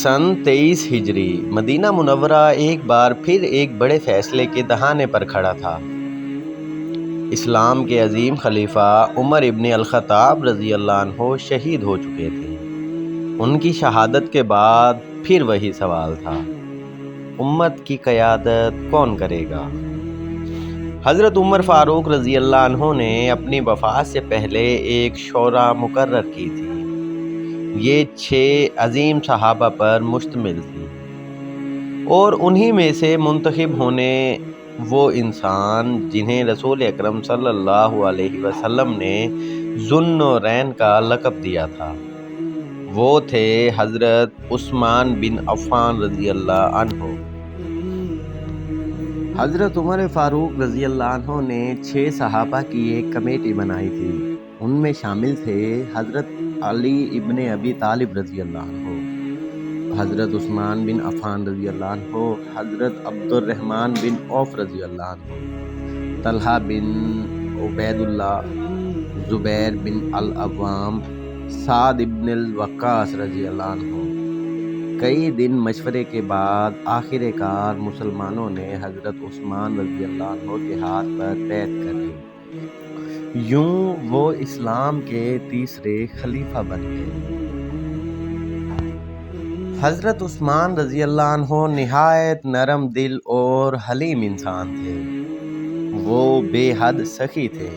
سن 23 ہجری مدینہ منورہ ایک بار پھر ایک بڑے فیصلے کے دہانے پر کھڑا تھا۔ اسلام کے عظیم خلیفہ عمر ابن الخطاب رضی اللہ عنہ شہید ہو چکے تھے۔ ان کی شہادت کے بعد پھر وہی سوال تھا، امت کی قیادت کون کرے گا؟ حضرت عمر فاروق رضی اللہ عنہ نے اپنی وفات سے پہلے ایک شورا مقرر کی تھی۔ یہ 6 عظیم صحابہ پر مشتمل تھی اور انہی میں سے منتخب ہونے وہ انسان جنہیں رسول اکرم صلی اللہ علیہ وسلم نے ذو النورین کا لقب دیا تھا، وہ تھے حضرت عثمان بن عفان رضی اللہ عنہ۔ حضرت عمر فاروق رضی اللہ عنہ نے 6 صحابہ کی ایک کمیٹی بنائی تھی۔ ان میں شامل تھے حضرت علی ابن ابی طالب رضی اللہ عنہ، حضرت عثمان بن عفان رضی اللہ عنہ، حضرت عبد الرحمن بن عوف رضی اللہ عنہ، طلحہ بن عبید اللہ، زبیر بن العوام، سعد ابن الوقاص رضی اللہ عنہ۔ کئی دن مشورے کے بعد آخر کار مسلمانوں نے حضرت عثمان رضی اللہ عنہ کے ہاتھ پر بیعت کر لی۔ یوں وہ اسلام کے تیسرے خلیفہ بن گئے۔ حضرت عثمان رضی اللہ عنہ نہایت نرم دل اور حلیم انسان تھے۔ وہ بے حد سخی تھے۔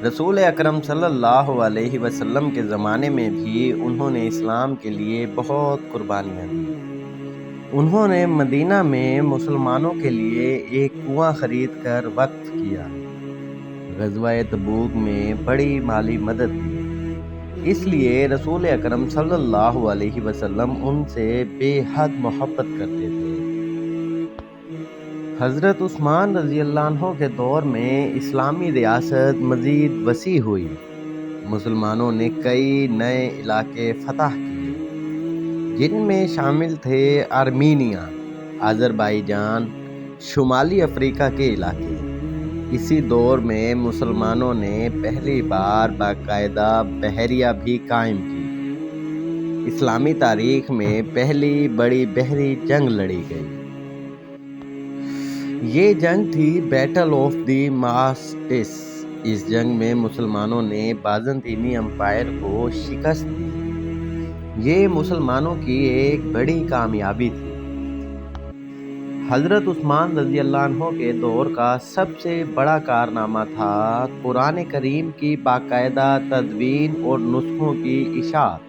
رسول اکرم صلی اللہ علیہ وسلم کے زمانے میں بھی انہوں نے اسلام کے لیے بہت قربانیاں دیں۔ انہوں نے مدینہ میں مسلمانوں کے لیے ایک کنواں خرید کر وقف کیا، غزوہ تبوک میں بڑی مالی مدد دی۔ اس لیے رسول اکرم صلی اللہ علیہ وسلم ان سے بے حد محبت کرتے تھے۔ حضرت عثمان رضی اللہ عنہ کے دور میں اسلامی ریاست مزید وسیع ہوئی۔ مسلمانوں نے کئی نئے علاقے فتح کیے، جن میں شامل تھے آرمینیا، آذربائیجان، شمالی افریقہ کے علاقے۔ اسی دور میں مسلمانوں نے پہلی بار باقاعدہ بحریہ بھی قائم کی۔ اسلامی تاریخ میں پہلی بڑی بحری جنگ لڑی گئی۔ یہ جنگ تھی بیٹل آف دی ماسٹس۔ اس جنگ میں مسلمانوں نے بازنطینی امپائر کو شکست دی۔ یہ مسلمانوں کی ایک بڑی کامیابی تھی۔ حضرت عثمان رضی اللہ عنہ کے دور کا سب سے بڑا کارنامہ تھا قرآن کریم کی باقاعدہ تدوین اور نسخوں کی اشاعت۔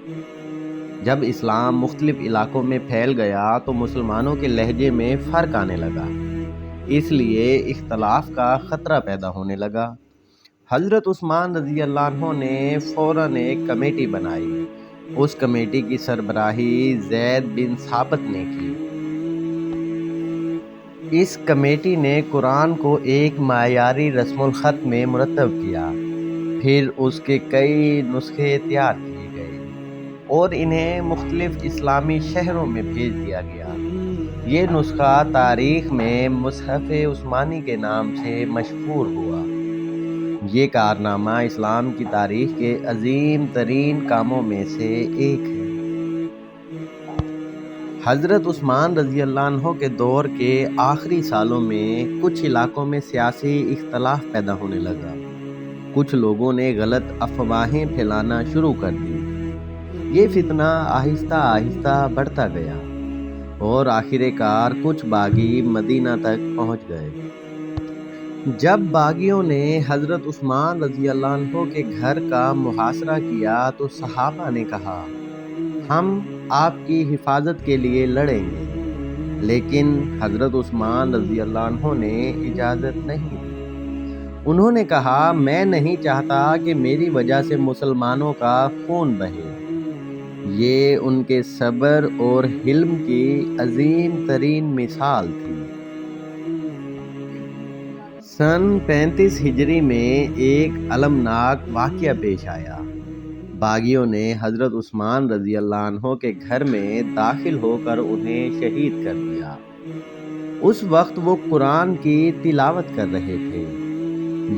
جب اسلام مختلف علاقوں میں پھیل گیا تو مسلمانوں کے لہجے میں فرق آنے لگا، اس لیے اختلاف کا خطرہ پیدا ہونے لگا۔ حضرت عثمان رضی اللہ عنہ نے فوراً ایک کمیٹی بنائی۔ اس کمیٹی کی سربراہی زید بن ثابت نے کی۔ اس کمیٹی نے قرآن کو ایک معیاری رسم الخط میں مرتب کیا، پھر اس کے کئی نسخے تیار کیے گئے اور انہیں مختلف اسلامی شہروں میں بھیج دیا گیا۔ یہ نسخہ تاریخ میں مصحف عثمانی کے نام سے مشہور ہوا۔ یہ کارنامہ اسلام کی تاریخ کے عظیم ترین کاموں میں سے ایک ہے۔ حضرت عثمان رضی اللہ عنہ کے دور کے آخری سالوں میں کچھ علاقوں میں سیاسی اختلاف پیدا ہونے لگا۔ کچھ لوگوں نے غلط افواہیں پھیلانا شروع کر دی۔ یہ فتنہ آہستہ آہستہ بڑھتا گیا اور آخر کار کچھ باغی مدینہ تک پہنچ گئے۔ جب باغیوں نے حضرت عثمان رضی اللہ عنہ کے گھر کا محاصرہ کیا تو صحابہ نے کہا، ہم آپ کی حفاظت کے لیے لڑیں گے، لیکن حضرت عثمان رضی اللہ عنہ نے اجازت نہیں دی۔ انہوں نے کہا، میں نہیں چاہتا کہ میری وجہ سے مسلمانوں کا خون بہے۔ یہ ان کے صبر اور حلم کی عظیم ترین مثال تھی۔ سن 35 ہجری میں ایک المناک واقعہ پیش آیا۔ باغیوں نے حضرت عثمان رضی اللہ عنہ کے گھر میں داخل ہو کر انہیں شہید کر دیا۔ اس وقت وہ قرآن کی تلاوت کر رہے تھے۔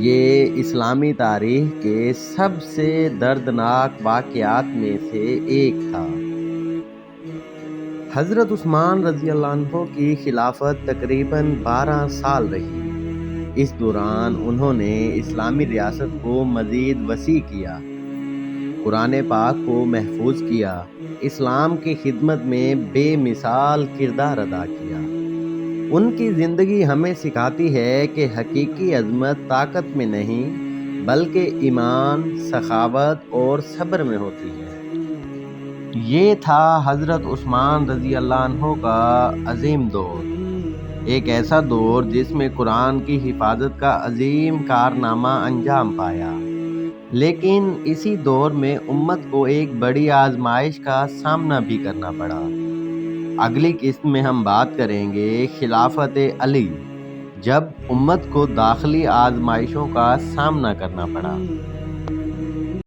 یہ اسلامی تاریخ کے سب سے دردناک واقعات میں سے ایک تھا۔ حضرت عثمان رضی اللہ عنہ کی خلافت تقریباً 12 سال رہی۔ اس دوران انہوں نے اسلامی ریاست کو مزید وسیع کیا، قرآن پاک کو محفوظ کیا، اسلام کی خدمت میں بے مثال کردار ادا کیا۔ ان کی زندگی ہمیں سکھاتی ہے کہ حقیقی عظمت طاقت میں نہیں بلکہ ایمان، سخاوت اور صبر میں ہوتی ہے۔ یہ تھا حضرت عثمان رضی اللہ عنہ کا عظیم دور، ایک ایسا دور جس میں قرآن کی حفاظت کا عظیم کارنامہ انجام پایا۔ لیکن اسی دور میں امت کو ایک بڑی آزمائش کا سامنا بھی کرنا پڑا۔ اگلی قسط میں ہم بات کریں گے خلافت علی، جب امت کو داخلی آزمائشوں کا سامنا کرنا پڑا۔